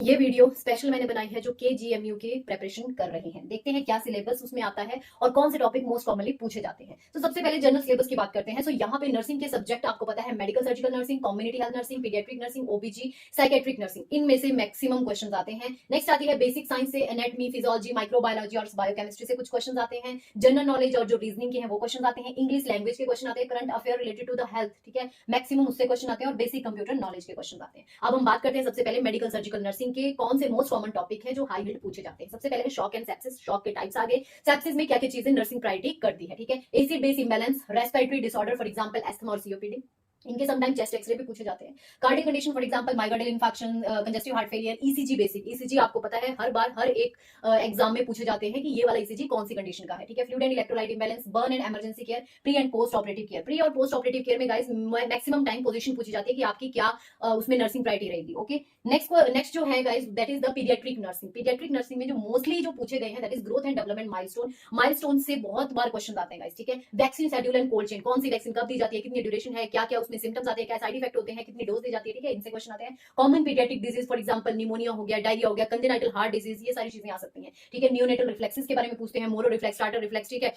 ये video special मैंने बनाई है जो केजीएमयू के प्रिपरेशन कर रहे हैं। देखते हैं क्या सिलेबस उसमें आता है और कौन से टॉपिक मोस्ट कॉमनली पूछे जाते हैं। तो सबसे पहले जनरल सिलेबस की बात करते हैं। सो यहाँ पे नर्सिंग के सब्जेक्ट आपको पता है, medical surgical nursing, community health nursing, paediatric nursing, ओबीजी, psychiatric nursing, इनमें से मैक्सिमम क्वेश्चन आते हैं। नेक्स्ट आती है बेसिक साइंस से एनाटमी, फिजियोलॉजी, माइक्रोबायोलॉजी और बायोकेमिस्ट्री से कुछ क्वेश्चन आते हैं। जनरल नॉलेज और जो रीजनिंग के हैं वो क्वेश्चन आते हैं। इंग्लिश लैंग्वेज के क्वेश्चन आते हैं। Current affair related to the health, ठीक है, मैक्सिमम उससे क्वेश्चन आते हैं। और बेसिक कंप्यूटर नॉलेज के क्वेश्चन आते हैं। अब हम बात करते हैं सबसे पहले मेडिकल सर्जिकल नर्सिंग के कौन से मोस्ट कॉमन टॉपिक है जो हाई हिट पूछे जाते हैं। सबसे पहले शॉक एंड सेप्सिस। शॉक के टाइप्स आगे, सेप्सिस में क्या क्या चीजें नर्सिंग प्रायोरिटी करती है, ठीक है। Acid base imbalance, respiratory disorder for example asthma और सीओपीडी, इनके समटाइम चेस्ट एक्सरे भी पूछे जाते हैं। Cardiac condition for example migrainal infection, congestive heart failure, ECG basic. ECG आपको पता है हर बार हर एक एग्जाम में पूछे जाते हैं कि ये वाला ईसीजी कौन सी कंडीशन का है, ठीक है। Fluid and electrolyte imbalance, burn and emergency care, pre and post operative care. Pre और पोस्ट ऑपरेटिव केयर में गाइस मैक्सिमम टाइम पोजीशन पूछी जाती है कि आपकी क्या उसमें नर्सिंग प्रायोरिटी रहेगी। ओके, नेक्स्ट जो है guys that is the paediatric nursing. Paediatric nursing में जो मोस्टली जो पूछे गए हैं that is growth and development milestone. Milestone से बहुत बार क्वेश्चन आते हैं गाइस, ठीक है। Vaccine schedule and cold chain, कौन सी वैक्सीन कब दी जाती है, कितनी ड्यूरेशन है, क्या क्या उसमें सिम्टम्स आते हैं, क्या साइड इफेक्ट होते हैं, कितनी डोज दी जाती है, ठीक है, इनसे क्वेश्चन आते हैं। Common paediatric disease for example pneumonia हो गया, डायरिया हो गया, कंजेनाइटल हार्ट डिजीज, ये सारी चीजें आ सकती हैं, ठीक है। नियोनेटल रिफ्लेक्सेस के बारे में पूछते हैं, मोरो रिफ्लेक्स, स्टार्टर रिफ्लेक्स, ठीक है,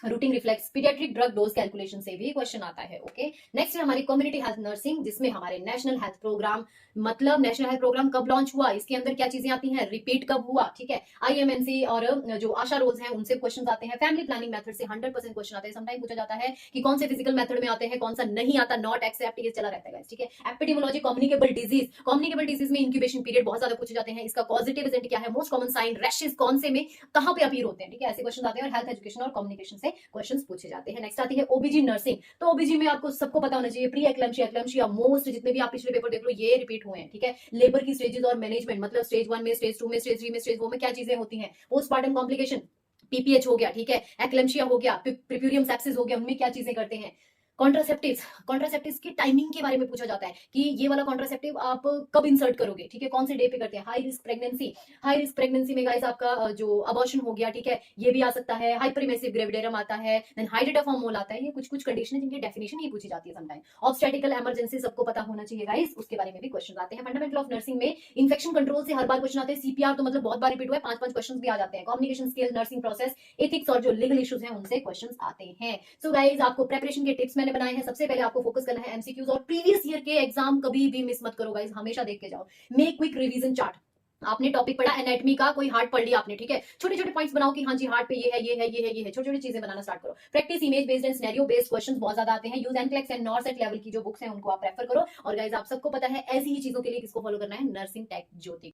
routing reflex. Paediatric drug dose calculation से भी क्वेश्चन आता है। ओके, नेक्स्ट है हमारी कम्युनिटी हेल्थ नर्सिंग, जिसमें हमारे नेशनल हेल्थ प्रोग्राम, मतलब नेशनल हेल्थ प्रोग्राम कब लॉन्च हुआ, इसके अंदर क्या चीजें आती हैं, रिपीट कब हुआ, ठीक है। आईएमएनसी और जो आशा रोल्स हैं उनसे क्वेश्चन आते हैं। फैमिली प्लानिंग मेथड से 100% क्वेश्चन आते हैं। समटाइम पूछा जाता है कि कौन से फिजिकल मेथड में आते हैं, कौन सा नहीं आता, नॉट एक्सेप्ट, ये चला रहता है, ठीक है। Epidemiology, communicable disease, communicable disease में इंक्यूबेशन पीरियड बहुत ज्यादा पूछे जाते हैं। इसका पॉजिटिव एजेंट क्या है, मोस्ट कॉमन साइन, रैशेस कौन से में कहां पे अपीयर होते हैं, ठीक है, ऐसे क्वेश्चन आते हैं। और हेल्थ एजुकेशन और कम्युनिकेशन से क्वेश्चन पूछे जाते हैं। नेक्स्ट आती है ओबीजी नर्सिंग। तो ओबीजी में आपको सबको पता होना चाहिए, प्री एक्लैम्सिया, एक्लैम्सिया, मोस्ट जितने भी आप पिछले पेपर देख लो ये रिपीट हुए हैं, ठीक है। लेबर की स्टेजेस और मैनेजमेंट, मतलब स्टेज 1 में, स्टेज 2 में, स्टेज 3 में, स्टेज 4 में क्या चीजें होती हैं, पोस्टमार्टम कॉम्प्लिकेशन, पीपीएच हो गया, ठीक है, एक्लैम्सिया हो गया, प्रिप्यूरियम सेप्सिस हो गया, उनमें क्या चीजें करते हैं। कॉन्ट्रासेप्टिव्स, कॉन्ट्रासेप्टिव्स की टाइमिंग के बारे में पूछा जाता है कि ये वाला कॉन्ट्रासेप्टिव आप कब इंसर्ट करोगे, ठीक है, कौन से डे पे करते हैं। High risk pregnancy, high risk pregnancy में गाइस आपका जो अबॉर्शन हो गया, ठीक है, ये भी आ सकता है। हाइपरमेसिव ग्रेविडेरम आता है, देन हाइड्रेटाफॉर्म मोल आता है। ये कुछ कुछ कंडीशन है जिनकी डेफिनेशन ही पूछी जाती है समटाइम। ऑब्स्टेटिकल इमरजेंसी सबको पता होना चाहिए गाइस, उसके बारे में भी क्वेश्चन आते हैं। फंडामेंटल ऑफ नर्सिंग में इंफेक्शन कंट्रोल से हर बार क्वेश्चन आते हैं। सीपीआर तो मतलब बहुत बार रिपीट हुआ है, 5-5 क्वेश्चन भी आ जाते हैं। Communication skill, nursing process, ethics और जो लीगल इश्यूज हैं उनसे क्वेश्चन आते हैं। सो गाइस आपको प्रिपरेशन के टिप्स मैंने बनाए हैं। सबसे पहले आपको फोकस करना है एमसीक्यूज, और प्रीवियस ईयर के एग्जाम कभी भी मिस मत करो गाइस, हमेशा देख के जाओ। Make quick revision chart. आपने टॉपिक पढ़ा एनाटॉमी का, कोई हार्ट पढ़ लिया आपने, ठीक है, छोटे छोटे पॉइंट्स बनाओ कि हाँ जी हार्ट पे ये है, ये है, ये है, ये है, छोटी छोटी चीजें बनाना स्टार्ट करो। Practice image based and scenario based questions बहुत ज्यादा आते हैं। यूज एनक्लेक्स एंड नॉर्सेट लेवल की जो बुक्स हैं उनको आप रेफर करो। और गाइस आप सबको पता है ऐसी ही चीजों के लिए किसको फॉलो करना है, नर्सिंग टेक ज्योति।